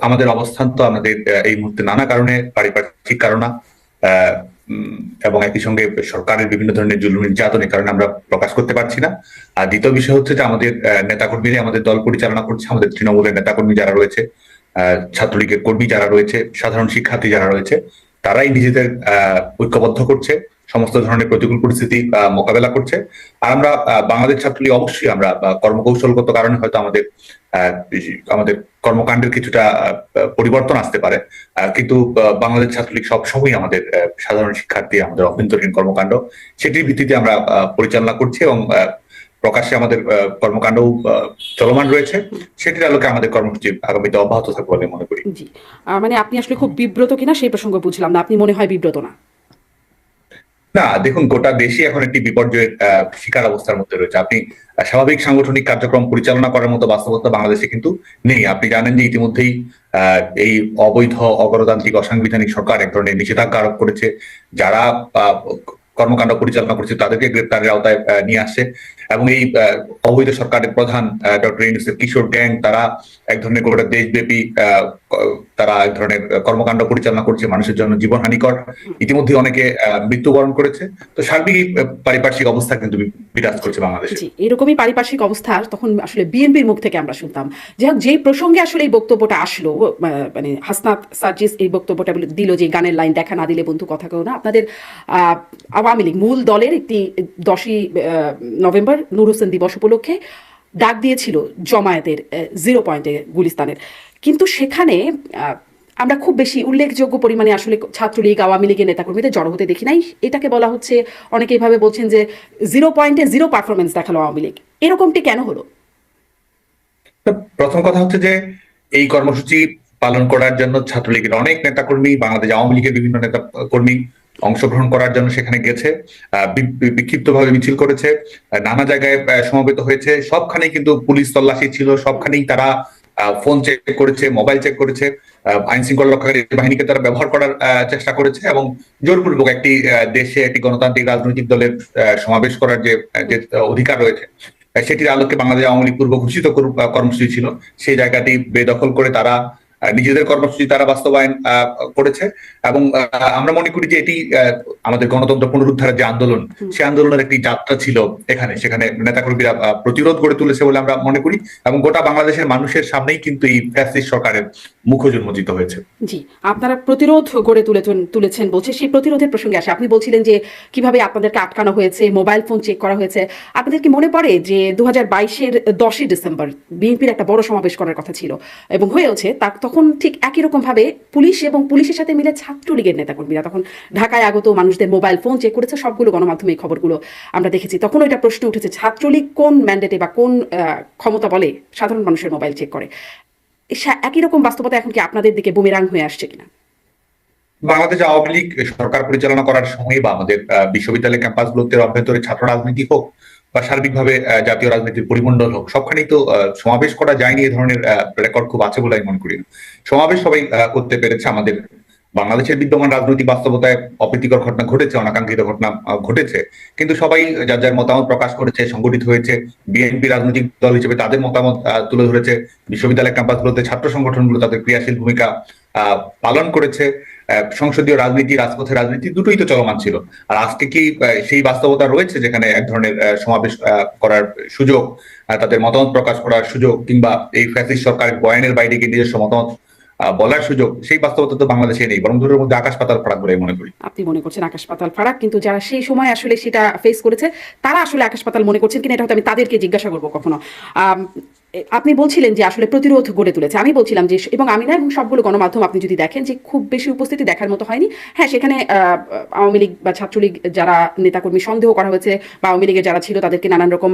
আমাদের অবস্থান তো আমাদের এই মুহূর্তে নানা কারণে পারিপার্শ্বিক কারণে আহ, এবং একই সঙ্গে সরকারের বিভিন্ন ধরনের জুলুম নির্যাতনের কারণে আমরা প্রকাশ করতে পারছি না। আর দ্বিতীয় বিষয় হচ্ছে যে আমাদের নেতাকর্মীরা আমাদের দল পরিচালনা করছে, আমাদের তৃণমূলের নেতাকর্মী যারা রয়েছে, ছাত্রলীগের কর্মী যারা রয়েছে, সাধারণ শিক্ষার্থী যারা রয়েছে, তারাই নিজেদের ঐক্যবদ্ধ করছে, সমস্ত ধরনের প্রতিকূল পরিস্থিতি মোকাবেলা করছে। আর আমরা বাংলাদেশ ছাত্রলীগ অবশ্যই আমরা কর্মকৌশলগত কারণে হয়তো আমাদের আহ, আমাদের কর্মকাণ্ডের কিছুটা পরিবর্তন আসতে পারে, কিন্তু বাংলাদেশ ছাত্রলীগ সবসময় আমাদের সাধারণ শিক্ষার্থী, আমাদের অভ্যন্তরীণ কর্মকাণ্ড সেটির ভিত্তিতে আমরা পরিচালনা করছি এবং প্রকাশ্যে আমাদের কর্মকাণ্ড চলমান রয়েছে। সেটির আলোকে আমাদের কর্মসূচি আগামীতে অব্যাহত থাকবে বলে মনে করি। জি, মানে আপনি আসলে খুব বিব্রত কিনা সেই প্রসঙ্গ বুঝলাম না, আপনি মনে হয় বিব্রত না? না, দেখুন, গোটা দেশই এখন একটি বিপর্যয়ের শিকার অবস্থার মধ্যে রয়েছে। আপনি স্বাভাবিক সাংগঠনিক কার্যক্রম পরিচালনা করার মতো বাস্তবতা বাংলাদেশে কিন্তু নেই। আপনি জানেন যে ইতিমধ্যেই এই অবৈধ, অগণতান্ত্রিক, অসাংবিধানিক সরকার এক ধরনের নিষেধাজ্ঞা আরোপ করেছে। যারা আহ, কর্মকাণ্ড পরিচালনা করছে তাদেরকে গ্রেপ্তারের আওতায় নিয়ে আসছে, এবং এই অবৈধ সরকারের প্রধান ডক্টর ইউনূসের কিশোর গ্যাং, তারা এক ধরনের গোটা দেশব্যাপী তারা এক ধরনের কর্মকাণ্ড পরিচালনা করছে, মানুষের জন্য জীবনহানিকর। ইতিমধ্যে অনেকে মৃত্যুবরণ করেছে। তো সার্বিক পারিপার্শ্বিক অবস্থা কিন্তু বিরাজ করছে বাংলাদেশে। জি, এরকমই পারিপার্শ্বিক অবস্থা তখন আসলে বিএনপির মুখ থেকে আমরা শুনতাম। যাই হোক, যেই প্রসঙ্গে আসলে এই বক্তব্যটা আসলো, মানে হাসনাত সার্জিস এই বক্তব্যটা দিল যে গানের লাইন দেখা না দিলে বন্ধু কথা কেউ না, আপনাদের আওয়ামী লীগ মূল দলের একটি 10ই নভেম্বর নূর হোসেন দিবস উপলক্ষে ডাক দিয়েছিল জমায়েতের 0 পয়েন্টে গুলিস্তানের, কিন্তু সেখানে আমরা খুব বেশি উল্লেখযোগ্য পরিমাণে আসলে ছাত্রলীগ আওয়ামী লীগের নেতাকর্মীদের জড়ো হতে দেখি নাই। এটাকে বলা হচ্ছে, অনেকে এইভাবে বলছেন যে 0 পয়েন্টে 0 পারফরমেন্স দেখালো আওয়ামী লীগ। এরকমটি কেন হলো? তো প্রথম কথা হচ্ছে যে এই কর্মসূচি পালন করার জন্য ছাত্রলীগের অনেক নেতাকর্মী, বাংলাদেশ আওয়ামী লীগের বিভিন্ন নেতা কর্মী অংশগ্রহণ করার জন্য সেখানে গেছে, বিক্ষিপ্তভাবে মিছিল করেছে, নানা জায়গায় সমবেত হয়েছে। সবখানেই কিন্তু পুলিশ তল্লাশি ছিল, সবখানেই তারা ফোন চেক করেছে, মোবাইল চেক করেছে, আইন শৃঙ্খলা রক্ষাকারী বাহিনীকে তারা ব্যবহার করার চেষ্টা করেছে, এবং জোরপূর্বক একটি দেশে একটি গণতান্ত্রিক রাজনৈতিক দলের সমাবেশ করার যে অধিকার রয়েছে, সেটির আলোকে বাংলাদেশ আওয়ামী লীগ পূর্ব ঘোষিত কর্মসূচি ছিল, সেই জায়গাটি বেদখল করে তারা নিজেদের কর্মসূচি তারা বাস্তবায়ন করেছে। এবং আমরা মনে করি যে এটি আমাদের গণতন্ত্র পুনরুদ্ধারের যে আন্দোলন, সেই আন্দোলনের একটি যাত্রা ছিল। সেখানে নেতাকর্মীরা প্রতিরোধ গড়ে তুলেছে বলে আমরা মনে করি, এবং গোটা বাংলাদেশের মানুষের সামনেই কিন্তু এই ফ্যাসিস্ট সরকারের মুখোশ উন্মোচিত হয়েছে। জি, আপনারা প্রতিরোধ গড়ে তুলেছেন বলছে, সেই প্রতিরোধের প্রসঙ্গে আসে। আপনি বলছিলেন যে কিভাবে আপনাদেরকে আটকানো হয়েছে, মোবাইল ফোন চেক করা হয়েছে। আপনাদের কি মনে পড়ে যে 2022-এর 10ই ডিসেম্বর বিএনপির একটা বড় সমাবেশ করার কথা ছিল এবং হয়েওছে, তখন ঠিক একই রকম ভাবে পুলিশ এবং পুলিশের সাথে মিলে ছাত্রলীগের নেতাকর্মীরা তখন ঢাকায় আগত মানুষদের মোবাইল ফোন চেক করেছে। সবগুলো গণমাধ্যমে এই খবরগুলো আমরা দেখেছি। তখন ওইটা প্রশ্ন উঠেছে, ছাত্রলীগ কোন ম্যান্ডেটে বা কোন ক্ষমতা বলে সাধারণ মানুষের মোবাইল চেক করে? একই রকম বাস্তবতা এখন কি আপনাদের দিকে বুমেরাং হয়ে আসছে কিনা? বাংলাদেশ আওয়ামী লীগ সরকার পরিচালনা করার সময় বা আমাদের বিশ্ববিদ্যালয় ক্যাম্পাসগুলোতে অভ্যন্তরে ছাত্র রাজনীতি হোক বা সার্বিকভাবে জাতীয় রাজনীতির পরিমণ্ডল হোক, সবখানেই তো সমাবেশ করা যায়নি। এই ধরনের রেকর্ড খুব আছে বলে আমি মনে করি না। সমাবেশ সবাই করতে পেরেছে। আমাদের বাংলাদেশের বিদ্যমান রাজনৈতিক বাস্তবতায় অপ্রীতিকর ঘটনা ঘটেছে, অনাকাঙ্ক্ষিত ঘটনা ঘটেছে, কিন্তু সবাই যার যার মতামত প্রকাশ করেছে, সংগঠিত হয়েছে। বিএনপি রাজনৈতিক দল হিসেবে তাদের মতামত তুলে ধরেছে। বিশ্ববিদ্যালয় ক্যাম্পাসগুলোতে ছাত্র সংগঠনগুলো তাদের ক্রিয়াশীল ভূমিকা পালন করেছে। সংসদীয় রাজনীতি, রাজপথের রাজনীতি দুটোই তো চলমান ছিল। আর আজকে কি সেই বাস্তবতা রয়েছে যেখানে এক ধরনের সমাবেশ করার সুযোগ, তাদের মতামত প্রকাশ করার সুযোগ, কিংবা এই ফ্যাসিস্ট সরকারের বয়ানের বাইরে গিয়ে নিজস্ব মতামত বলার সুযোগ, সেই বাস্তবতা তো বাংলাদেশে নেই, বরং দুটোর মধ্যে আকাশ পাতাল ফারাক বলে মনে করি। আপনি মনে করছেন আকাশ পাতাল ফারাক, কিন্তু যারা সেই সময় আসলে সেটা ফেস করেছে তারা আসলে আকাশ পাতাল মনে করছেন কিনা এটা হয়তো আমি তাদেরকে জিজ্ঞাসা করবো কখনো। আপনি বলছিলেন যে আসলে প্রতিরোধ গড়ে তুলেছে, আমি বলছিলাম যে, এবং আমি না, এবং সবগুলো গণমাধ্যম আপনি যদি দেখেন যে খুব বেশি উপস্থিতি দেখার মতো হয়নি। হ্যাঁ, সেখানে আওয়ামী লীগ বা ছাত্রলীগ যারা নেতাকর্মী সন্দেহ করা হয়েছে বা আওয়ামী লীগের যারা ছিল তাদেরকে নানান রকম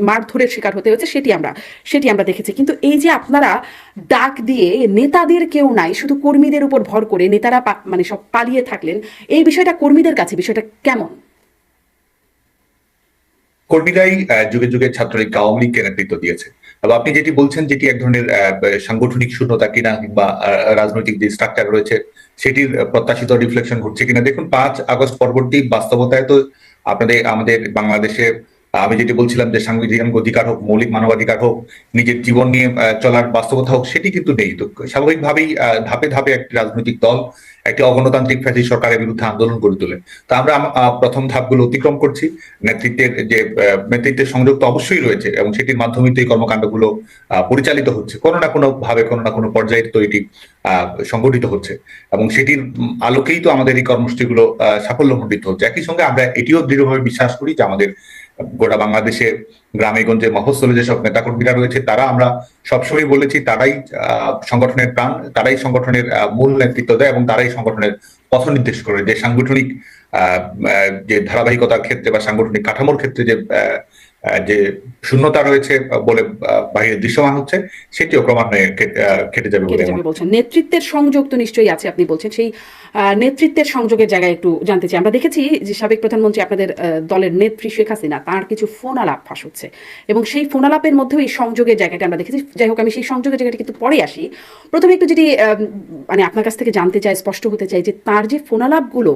মারধরের শিকার হতে হয়েছে, সেটি আমরা দেখেছি। কিন্তু এই যে আপনারা ডাক দিয়ে নেতাদের কেউ নাই, শুধু কর্মীদের উপর ভর করে নেতারা মানে সব পালিয়ে থাকলেন, এই বিষয়টা কর্মীদের কাছে বিষয়টা কেমন? কর্মীরাই যুগে যুগে ছাত্রলীগ আওয়ামী লীগকে নেতৃত্ব দিয়েছে। তবে আপনি যেটি বলছেন, যেটি এক ধরনের সাংগঠনিক শূন্যতা কিনা, কিংবা রাজনৈতিক যে স্ট্রাকচার রয়েছে সেটির প্রত্যাশিত রিফ্লেকশন ঘটছে কিনা, দেখুন 5 আগস্ট পরবর্তী বাস্তবতায় তো আমাদের বাংলাদেশে আমি যেটি বলছিলাম যে সাংবিধানিক অধিকার হোক, মৌলিক মানবাধিকার হোক, নিজের জীবন নিয়ে চলার বাস্তবতা হোক, সেটি কিন্তু নেই। তো স্বাভাবিকভাবেই ধাপে ধাপে একটি রাজনৈতিক দল একটি অগণতান্ত্রিক ফ্যাসিস্ট সরকারের বিরুদ্ধে আন্দোলন গড়ে তোলে। তো আমরা প্রথম ধাপগুলো অতিক্রম করছি। নেতৃত্বের সংযোগ তো অবশ্যই রয়েছে এবং সেটির মাধ্যমে তো এই কর্মকাণ্ডগুলো পরিচালিত হচ্ছে, কোনো না কোনো ভাবে, কোনো না কোনো পর্যায়ে তো এটি সংগঠিত হচ্ছে এবং সেটির আলোকেই তো আমাদের এই কর্মসূচিগুলো সাফল্যমণ্ডিত হচ্ছে। একই সঙ্গে আমরা এটিও দৃঢ়ভাবে বিশ্বাস করি যে আমাদের গোটা বাংলাদেশে গ্রামে গঞ্জে মফস্বলে যেসব নেতাকর্মীরা রয়েছে, তারা, আমরা সবসময় বলেছি, তারাই সংগঠনের প্রাণ, তারাই সংগঠনের মূল নেতৃত্ব দেয় এবং তারাই সংগঠনের পথ নির্দেশ করে। যে সাংগঠনিক যে ধারাবাহিকতার ক্ষেত্রে বা সাংগঠনিক কাঠামোর ক্ষেত্রে যে শূন্যতা রয়েছে বলে বাইরে দৃশ্যমান হচ্ছে, সেটিও ক্রমান্বয়ে কেটে যাবে বলে বলছেন। নেতৃত্বের সংযোগ তো নিশ্চয়ই আছে, আপনি বলছেন। সেই নেতৃত্বের সংযোগের জায়গায় একটু জানতে চাই। আমরা দেখেছি যে সাবেক প্রধানমন্ত্রী আপনাদের দলের নেত্রী শেখ হাসিনা, তার কিছু ফোন আলাপ ফাঁস হচ্ছে এবং সেই ফোন আলাপের মধ্যেও এই সংযোগের জায়গাটা আমরা দেখেছি। যাই হোক, আমি সেই সংযোগের জায়গাটা কিন্তু পরে আসি। প্রথমে একটু যদি মানে আপনার কাছ থেকে জানতে চাই, স্পষ্ট হতে চাই যে তার যে ফোন আলাপগুলো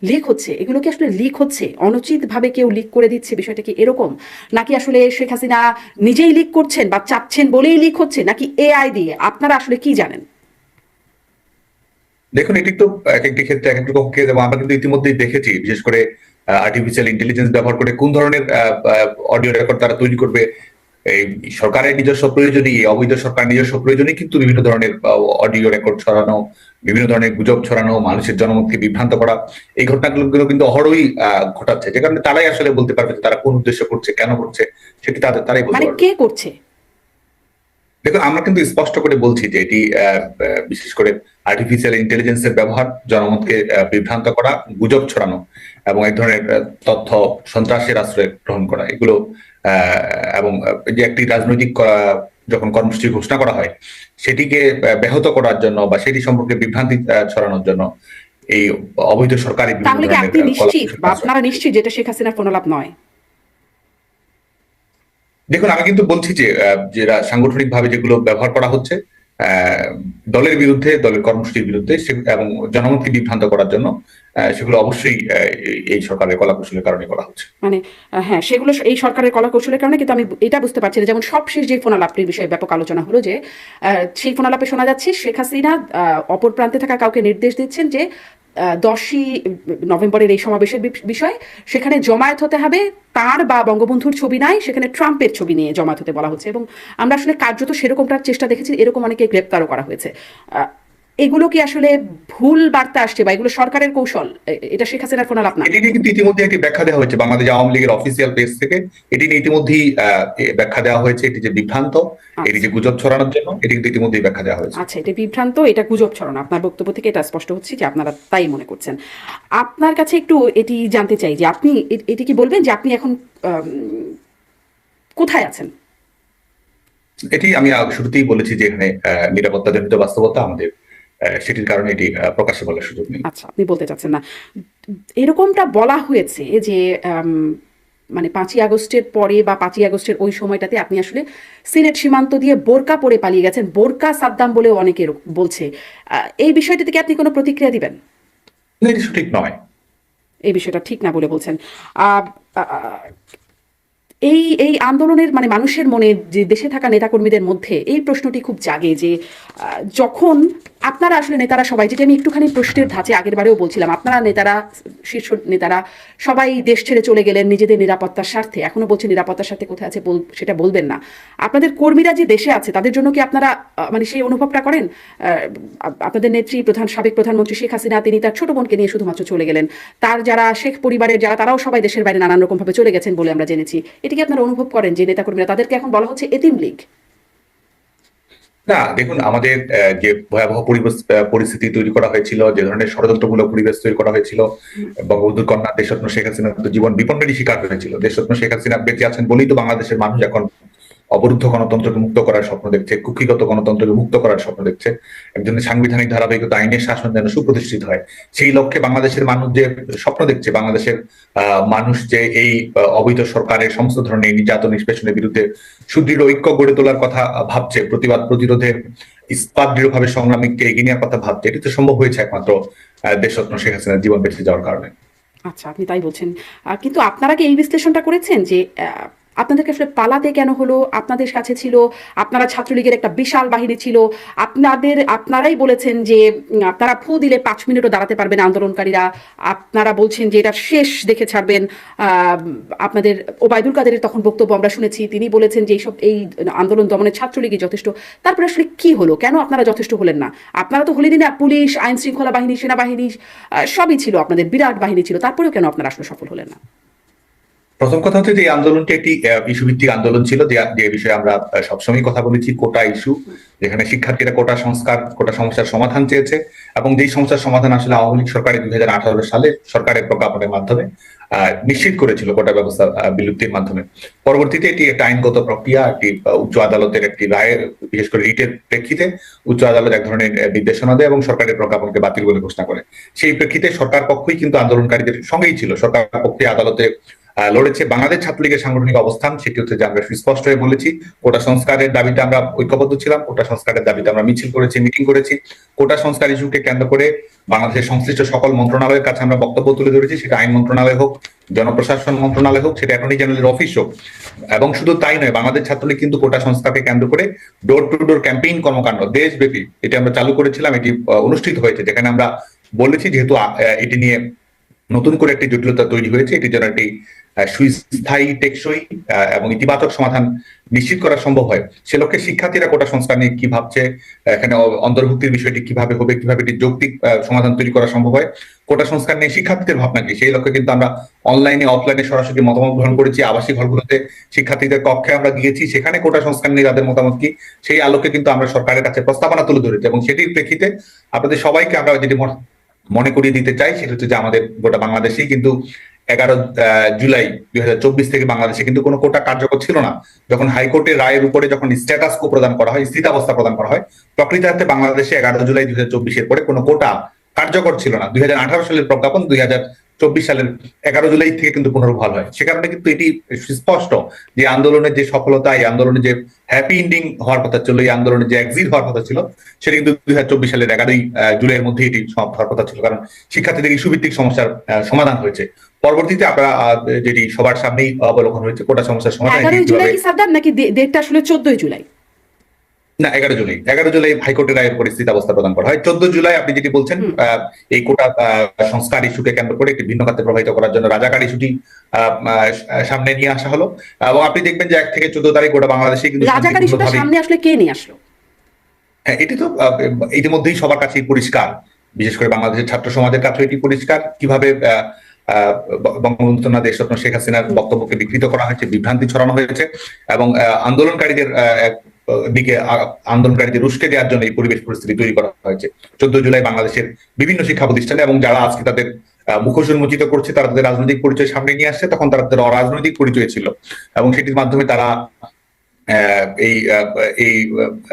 লিক হচ্ছে, এগুলো কি আসলে লিক হচ্ছে, অনুচিতভাবে কেউ লিক করে দিচ্ছে, বিষয়টা কি এরকম, নাকি আসলে শেখ হাসিনা নিজেই লিক করছেন বা চাচ্ছেন বলেই লিক হচ্ছে, নাকি এআই দিয়ে? আপনারা আসলে কি জানেন? দেখুন, এটি তো এক একটি ক্ষেত্রে এক একটি পক্ষে, এবং আমরা কিন্তু ইতিমধ্যেই দেখেছি, বিশেষ করে আর্টিফিশিয়াল ইন্টেলিজেন্স ব্যবহার করে কোন ধরনের অডিও রেকর্ড তারা তৈরি করবে। এই সরকারের নিজস্ব প্রয়োজনই, অবৈধ সরকার নিজস্ব প্রয়োজনই কিন্তু বিভিন্ন ধরনের অডিও রেকর্ড ছড়ানো, বিভিন্ন ধরনের গুজব ছড়ানো, মানুষের জনমতকে বিভ্রান্ত করা, এই ঘটনাগুলো কিন্তু অহরই ঘটাচ্ছে। যে কারণে তারাই আসলে বলতে পারবে যে তারা কোন উদ্দেশ্য করছে, কেন করছে, সেটি তারাই বলতে পারবে। কে করছে? দেখুন, আমরা কিন্তু স্পষ্ট করে বলছি যে এটি বিশেষ করে আর্টিফিশিয়াল ইন্টেলিজেন্সের ব্যবহার, জনমতকে বিভ্রান্ত করা, গুজব ছড়ানো এবং এক ধরনের তথ্য সন্ত্রাসের আশ্রয় গ্রহণ করা, এগুলো এবং যে একটি রাজনৈতিক যখন কর্মসূচি ঘোষণা করা হয়, সেটিকে ব্যাহত করার জন্য বা সেটি সম্পর্কে বিভ্রান্তি ছড়ানোর জন্য এই অবৈধ সরকারি তাহলে কি আপনি নিশ্চিত বা আপনারা নিশ্চিত যেটা শেখ হাসিনার ফোনালাপ নয়? দেখুন, আমি কিন্তু বলছি যে যেটা সাংগঠনিক ভাবে যেগুলো ব্যবহার করা হচ্ছে দলের বিরুদ্ধে, দলের কর্মসূচির বিরুদ্ধে এবং জনমতকে বিভ্রান্ত করার জন্য, সেগুলো অবশ্যই এই সরকারের কলাকৌশলের কারণে করা হচ্ছে। মানে হ্যাঁ, সেগুলো এই সরকারের কলাকৌশলের কারণে। কিন্তু আমি এটা বুঝতে পারছি না, যেমন সবশেষ যে ফোনালাপটির বিষয়ে ব্যাপক আলোচনা হলো, যে সেই ফোনালাপে শোনা যাচ্ছে শেখ হাসিনা অপর প্রান্তে থাকা কাউকে নির্দেশ দিচ্ছেন যে 10ই নভেম্বরের এই সমাবেশের বিষয়, সেখানে জমায়েত হতে হবে, তার বা বঙ্গবন্ধুর ছবি নাই, সেখানে ট্রাম্পের ছবি নিয়ে জমায়েত হতে বলা হচ্ছে। এবং আমরা আসলে কার্যত সেরকমটার চেষ্টা দেখেছি, এরকম অনেকে গ্রেপ্তারও করা হয়েছে। এগুলো কি আসলে ভুল বার্তা আসছে বা এগুলো সরকারের কৌশল? এটা শেখ হাসিনার ফোনালাপ না? এটি নিয়ে কিন্তু ইতিমধ্যে একটি ব্যাখ্যা দেওয়া হয়েছে বাংলাদেশ আওয়ামী লীগের অফিসিয়াল পেজ থেকে। এটি নিয়ে ইতিমধ্যেই ব্যাখ্যা দেওয়া হয়েছে। এটি যে বিভ্রান্ত, এটি যে গুজব ছড়ানোর জন্য, এটি কিন্তু ইতিমধ্যেই ব্যাখ্যা দেওয়া হয়েছে। আচ্ছা, এটা বিভ্রান্ত, এটা গুজব ছড়ানো, আপনার বক্তব্য থেকে এটা স্পষ্ট হচ্ছে যে আপনারা তাই মনে করছেন। আপনার কাছে একটু এটি জানতে চাই যে আপনি এটি কি বলবেন যে আপনি এখন কোথায় আছেন? এটি আমি শুরুতেই বলেছি যে এখানে নিরাপত্তাজনিত বাস্তবতা আমাদের, সেটির কারণে এটি প্রকাশ্যে বলার সুযোগ নেই। আচ্ছা, আপনি বলতে চাচ্ছেন না। এরকমটা বলা হয়েছে যে মানে 5ই আগস্টের পরে বা 5ই আগস্টের ওই সময়টাতে আপনি আসলে সিলেট সীমান্ত দিয়ে বোরকা পরে পালিয়ে গেছেন, বোরকা সাদ্দাম বলেও অনেকে বলছে। এই বিষয়টি থেকে আপনি কোনো প্রতিক্রিয়া দিবেন? এটি সঠিক নয়। এই বিষয়টা ঠিক না বলে বলছেন। এই এই আন্দোলনের মানে মানুষের মনে, যে দেশে থাকা নেতাকর্মীদের মধ্যে এই প্রশ্নটি খুব জাগে যে যখন আপনারা আসলে নেতারা সবাই, যেটা আমি একটুখানি প্রশ্নের ধাঁচে আগের বারেও বলছিলাম, আপনারা নেতারা, শীর্ষ নেতারা সবাই দেশ ছেড়ে চলে গেলেন নিজেদের নিরাপত্তার স্বার্থে। এখনো বলছে নিরাপত্তার স্বার্থে কোথায় আছে সেটা বলবেন না। আপনাদের কর্মীরা যে দেশে আছে তাদের জন্য কি আপনারা মানে সেই অনুভবটা করেন? আপনাদের নেত্রী সাবেক প্রধানমন্ত্রী শেখ হাসিনা, তিনি তার ছোট বোনকে নিয়ে শুধুমাত্র চলে গেলেন। তার যারা শেখ পরিবারের যারা, তারাও সবাই দেশের বাইরে নানান রকম ভাবে চলে গেছেন বলে আমরা জেনেছি। এটা কি আপনারা অনুভব করেন যে নেতাকর্মীরা, তাদেরকে এখন বলা হচ্ছে এতিম লীগ? না, দেখুন, আমাদের যে ভয়াবহ পরিস্থিতি তৈরি করা হয়েছিল, যে ধরনের ষড়যন্ত্রমূলক পরিবেশ তৈরি করা হয়েছিল, বঙ্গবন্ধুর কন্যা দেশরত্ন শেখ হাসিনা তো জীবন বিপন্নেরই শিকার হয়েছিল। দেশরত্ন শেখ হাসিনা বেঁচে আছেন বলেই তো বাংলাদেশের মানুষ এখন অবরুদ্ধ গণতন্ত্রকে মুক্ত করার স্বপ্ন দেখছে, কুক্ষিগত গণতন্ত্রকে মুক্ত করার স্বপ্ন দেখছে। একজনের সাংবিধানিক ধারাবাহিকতা, আইনের শাসন যেন সুপ্রতিষ্ঠিত হয়, সেই লক্ষ্যে বাংলাদেশের মানুষ যে স্বপ্ন দেখছে, বাংলাদেশের মানুষ যে এই অবৈধ সরকারের সমস্ত ধরনের নির্যাতন নিষ্পেষণের বিরুদ্ধে সুদৃঢ় ঐক্য গড়ে তোলার কথা ভাবছে, প্রতিবাদ প্রতিরোধে ইস্পাত দৃঢ়ভাবে সংগ্রামীকে এগিয়ে নেওয়ার কথা ভাবছে, এটি তো সম্ভব হয়েছে একমাত্র দেশরত্ন শেখ হাসিনার জীবন বেঁচে যাওয়ার কারণে। আচ্ছা, আপনি তাই বলছেন। কিন্তু আপনারা কি এই বিশ্লেষণটা করেছেন যে আপনাদেরকে আসলে পালাতে কেন হলো? আপনাদের কাছে ছিল, আপনারা ছাত্রলীগের একটা বিশাল বাহিনী ছিল। আপনারাই বলেছেন যে আপনারা ফু দিলে ৫ মিনিটও দাঁড়াতে পারবে না আন্দোলনকারীরা। আপনারা বলছেন যে এটা শেষ দেখে ছাড়বেন। আ আপনাদের ওবায়দুল কাদেরের তখন বক্তব্য আমরা শুনেছি। তিনি বলেছেন যে এই আন্দোলন দমনে ছাত্রলীগই যথেষ্ট। তারপরে আসলে কি হলো? কেন আপনারা যথেষ্ট হলেন না? আপনারা তো হলেনই না। পুলিশ, আইন শৃঙ্খলা বাহিনী, সেনাবাহিনী সবই ছিল, আপনাদের বিরাট বাহিনী ছিল। তারপরেও কেন আপনারা আসলে সফল হলেন না? প্রথম কথা হচ্ছে যে এই আন্দোলনটি একটি ইস্যু ভিত্তিক আন্দোলন ছিল, যে বিষয়ে আমরা সবসময় কথা বলেছি, কোটা ইস্যু, যেখানে শিক্ষার্থীরা কোটা সংস্কার, কোটা সমস্যার সমাধান চেয়েছে, এবং যেই সমস্যার সমাধান আসলে আওয়ামী লীগ সরকারের 2018 সালে সরকারের প্রজ্ঞাপনের মাধ্যমে নিশ্চিত করেছিল কোটা ব্যবস্থা বিলুপ্তির মাধ্যমে। পরবর্তীতে এটি একটা আইনগত প্রক্রিয়া, একটি উচ্চ আদালতের একটি রায়ের, বিশেষ করে রিটের প্রেক্ষিতে উচ্চ আদালত এক ধরনের নির্দেশনা দেয় এবং সরকারের প্রজ্ঞাপনকে বাতিল বলে ঘোষণা করে। সেই প্রেক্ষিতে সরকার পক্ষই কিন্তু আন্দোলনকারীদের সঙ্গেই ছিল, সরকার পক্ষে আদালতে লড়েছে। বাংলাদেশ ছাত্রলীগের সাংগঠনিক অবস্থান সেটি হচ্ছে যে আমরা সুস্পষ্ট হয়ে বলেছি, কোটা সংস্কারের দাবিতে আমরা ঐক্যবদ্ধ ছিলাম, কোটা সংস্কারের দাবিতে আমরা মিছিল করেছি, মিটিং করেছি। কোটা সংস্কার ইস্যুকে কেন্দ্র করে বাংলাদেশের সংশ্লিষ্ট সকল মন্ত্রণালয়ের কাছে আমরা বক্তব্য তুলে ধরেছি, সেটা আইন মন্ত্রণালয় হোক, জনপ্রশাসন মন্ত্রণালয় হোক, সেটা অ্যাটর্নি জেনারেলের অফিস হোক। এবং শুধু তাই নয়, বাংলাদেশ ছাত্রলীগ কিন্তু কোটা সংস্কারকে কেন্দ্র করে ডোর টু ডোর ক্যাম্পেইন কর্মকাণ্ড দেশব্যাপী এটি আমরা চালু করেছিলাম। এটি অনুষ্ঠিত হয়েছে, যেখানে আমরা বলেছি যেহেতু এটি নিয়ে নতুন করে একটি জটিলতা তৈরি হয়েছে, এটির জন্য একটি সুস্থায়ী, টেকসই এবং ইতিবাচক সমাধান নিশ্চিত করা সম্ভব হয়। সে লক্ষ্যে শিক্ষার্থীরা কোটা সংস্কার নিয়ে কি ভাবছে, এখানে অন্তর্ভুক্তির বিষয়টি কিভাবে হবে, কিভাবে একটি যৌক্তিক সমাধান তৈরি করা সম্ভব হয়, কোটা সংস্কার নিয়ে শিক্ষার্থীদের ভাবনা কি, সেই লক্ষ্যে কিন্তু আমরা অনলাইনে, অফলাইনে সরাসরি মতামত গ্রহণ করেছি। আবাসিক হলগুলোতে শিক্ষার্থীদের কক্ষে আমরা গিয়েছি, সেখানে কোটা সংস্কার নিয়ে তাদের মতামত কি, সেই আলোকে কিন্তু আমরা সরকারের কাছে প্রস্তাবনা তুলে ধরেছি। এবং সেটির প্রেক্ষিতে আপনাদের সবাইকে আমরা যেটি মনে করিয়ে দিতে চাই, সেটা হচ্ছে যে আমাদের গোটা বাংলাদেশেই কিন্তু 11 জুলাই 2024 থেকে বাংলাদেশে কিন্তু কোনো কোটা কার্যকর ছিল না। যখন হাইকোর্টের রায়ের উপরে যখন স্ট্যাটাস কো প্রদান করা হয়, স্থিতাবস্থা প্রদান করা হয়, প্রকৃতার্থে বাংলাদেশে 11 জুলাই 2024 পরে কোনো কোটা কার্যকর ছিল না। 2018 সালের প্রজ্ঞাপন 2024 সালের 11 জুলাই থেকে কিন্তু পুনর্বহাল হয়। সে কারণে কিন্তু এটি সুস্পষ্ট যে আন্দোলনের যে সফলতা, এই আন্দোলনের যে হ্যাপি এন্ডিং হওয়ার কথা ছিল, এই আন্দোলনের যে এক্সিট হওয়ার কথা ছিল, সেটা কিন্তু 2024 সালের 11 জুলাইয়ের মধ্যে এটি সমাপ্ত হওয়ার কথা ছিল, কারণ শিক্ষার্থীদের ইস্যু ভিত্তিক সমস্যার সমাধান হয়েছে। পরবর্তীতে আপনারা যেটি সবার সামনেই অবলোকন হয়েছে, কোটা সমস্যার সমাধান 11 জুলাই কি সাদ্দাম, নাকি ডেটটা আসলে 14 জুলাই? না, 11 জুলাই হাইকোর্টের রায়ের পরিস্থিতি অবস্থা প্রদান করা হয়। 14 জুলাই আপনি যেটি বলছেন, এই কোটা সংস্কার ইস্যুকে কেন্দ্র করে একটি ভিন্ন খাতে প্রভাবিত করার জন্য রাজাকার ইস্যুটি সামনে নিয়ে আসা হলো। এবং আপনি দেখবেন যে 1 থেকে 14 তারিখ গোটা বাংলাদেশে কিন্তু রাজাকার ইস্যুটা সামনে আসলে কে নিয়ে আসলো? হ্যাঁ, এটি তো ইতিমধ্যেই সবার কাছেই পরিষ্কার, বিশেষ করে বাংলাদেশের ছাত্র সমাজের কাছে এটি পরিষ্কার কিভাবে বঙ্গবন্ধু না দেশরত্ন শেখ হাসিনার বক্তব্যকে বিকৃত করা হয়েছে, বিভ্রান্তি ছড়ানো হয়েছে, এবং আন্দোলনকারীদের দিকে আন্দোলনকারীদের উস্কে দেওয়ার জন্য এই পরিবেশ পরিস্থিতি তৈরি করা হয়েছে। 14 জুলাই বাংলাদেশের বিভিন্ন শিক্ষা প্রতিষ্ঠানে, এবং যারা আজকে তাদের মুখোশ উন্মোচিত করছে, তারা তাদের রাজনৈতিক পরিচয় সামনে নিয়ে আসছে, তখন তারা তাদের অরাজনৈতিক পরিচয় ছিল, এবং সেটির মাধ্যমে তারা এই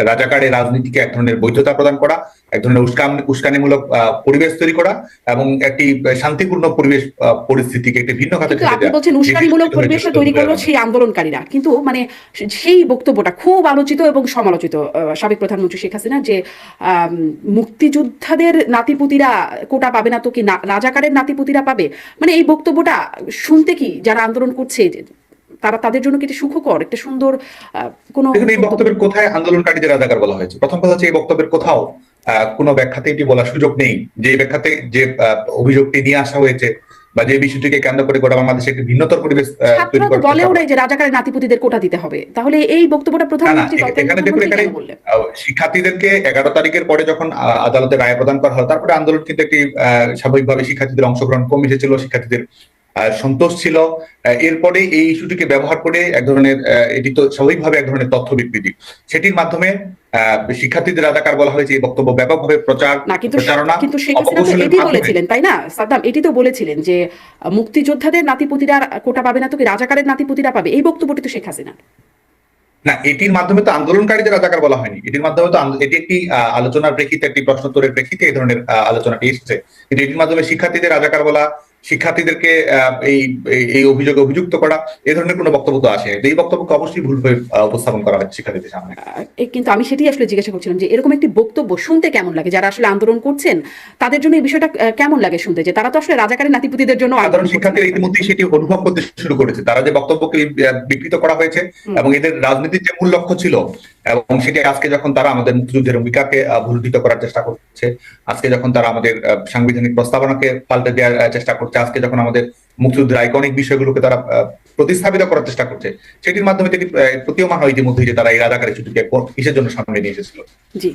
রাজাকারের রাজনীতিকে এক ধরনের বৈধতা প্রদান করা, এক ধরনের উস্কানিমূলক পরিবেশ তৈরি করা, এবং একটি শান্তিপূর্ণ পরিবেশ পরিস্থিতিকে একটি ভিন্ন খাতে কিন্তু আপনি বলছেন উস্কানিমূলক পরিবেশটা তৈরি করলো সেই আন্দোলনকারীরা, কিন্তু মানে সেই বক্তব্যটা খুব আলোচিত এবং সমালোচিত সাবেক প্রধানমন্ত্রী শেখ হাসিনা, যে মুক্তিযোদ্ধাদের নাতিপুতিরা কোটা পাবে না তো কি রাজাকারের নাতিপুতিরা পাবে, মানে এই বক্তব্যটা শুনতে কি যারা আন্দোলন করছে তাদের জন্য কি এটা সুখকর, একটা সুন্দর কোন? দেখুন, এই বক্তব্যের কোথায় আন্দোলনকারীদের রাজাকার বলা হয়েছে? প্রথম কথা হচ্ছে এই বক্তব্যের কোথাও কোনো ব্যাখ্যাতে এটি বলার সুযোগ নেই, যে ব্যাখ্যাতে যে অভিযোগটি নিয়ে আসা হয়েছে বা যে বিষয়টিকে কেন্দ্র করে গোটা বাংলাদেশে একটি ভিন্নতর পরিবেশ তৈরি করতে বলেও নাই যে রাজাকারের নাতিপুতিদের কোটা দিতে হবে, তাহলে এই বক্তব্যটা প্রধানমন্ত্রী এখানে দেখুন, এখানে শিক্ষার্থীদেরকে 11 তারিখের পরে যখন আদালতের রায় প্রদান করা হয়, তারপরে আন্দোলন কিন্তু একটি স্বাভাবিকভাবে শিক্ষার্থীদের অংশগ্রহণ কম এসেছিল, শিক্ষার্থীদের সন্তোষ ছিল। এরপরে এই ইস্যুটিকে ব্যবহার করে এক ধরনের, এটি তো স্বাভাবিকভাবে এক ধরনের তথ্য বিকৃতি, সেটির মাধ্যমে শিক্ষার্থীদের রাজাকার বলা হয়েছে। এই বক্তব্য ব্যাপকভাবে প্রচারণা, কিন্তু শেখ হাসিনা তো এটি বলেছিলেন, তাই না সাদ্দাম? এটি তো বলেছিলেন যে মুক্তিযোদ্ধাদের নাতিপুতিরা কোটা পাবে না তো কি রাজাকারের নাতিপুতিরা পাবে, এই বক্তব্যটি তো শেখ হাসিনা। না, এটির মাধ্যমে তো আন্দোলনকারীদের রাজাকার বলা হয়নি, এটির মাধ্যমে তো এটি একটি আলোচনার প্রেক্ষিতে, একটি প্রশ্নোত্তরের প্রেক্ষিতে এই ধরনের আলোচনাটি এসেছে। কিন্তু এটির মাধ্যমে শিক্ষার্থীদের রাজাকার বলা, শিক্ষার্থীদেরকে এই অভিযোগে অভিযুক্ত করা, এই ধরনের কোনো বক্তব্য তো আসে। এই বক্তব্যকে অবশ্যই ভুলভাবে উপস্থাপন করা হয়েছে শিক্ষার্থীদের সামনে। কিন্তু আমি সেটাই আসলে জিজ্ঞাসা করছিলাম যে এরকম একটি বক্তব্য শুনতে কেমন লাগে, যারা আসলে আন্দোলন করছেন তাদের জন্য এই বিষয়টা কেমন লাগে শুনতে, যে তারা তো আসলে রাজাকারের নাতিপুতিদের জন্য সাধারণ শিক্ষার্থীরা ইতিমধ্যেই সেটি অনুভব করতে শুরু করেছে। তারা যে বক্তব্যকে বিকৃত করা হয়েছে এবং এদের রাজনীতির যে মূল লক্ষ্য ছিল, এবং সেটি আজকে যখন তারা আমাদের মুক্তিযুদ্ধের ভূমিকাকে ভুলুণ্ঠিত করার চেষ্টা করছে, আজকে যখন তারা আমাদের সাংবিধানিক প্রস্তাবনাকে পাল্টে দেওয়ার চেষ্টা করছে, আজকে যখন আমাদের মুক্তিযুদ্ধের আইকনিক বিষয়গুলোকে তারা প্রতিস্থাপিত করার চেষ্টা করছে, সেটির মাধ্যমে প্রতীয়মান হয় ইতিমধ্যেই যে তারা এই রাজাকারের ছুটিকে কিসের জন্য সামনে নিয়ে এসেছিল। জি।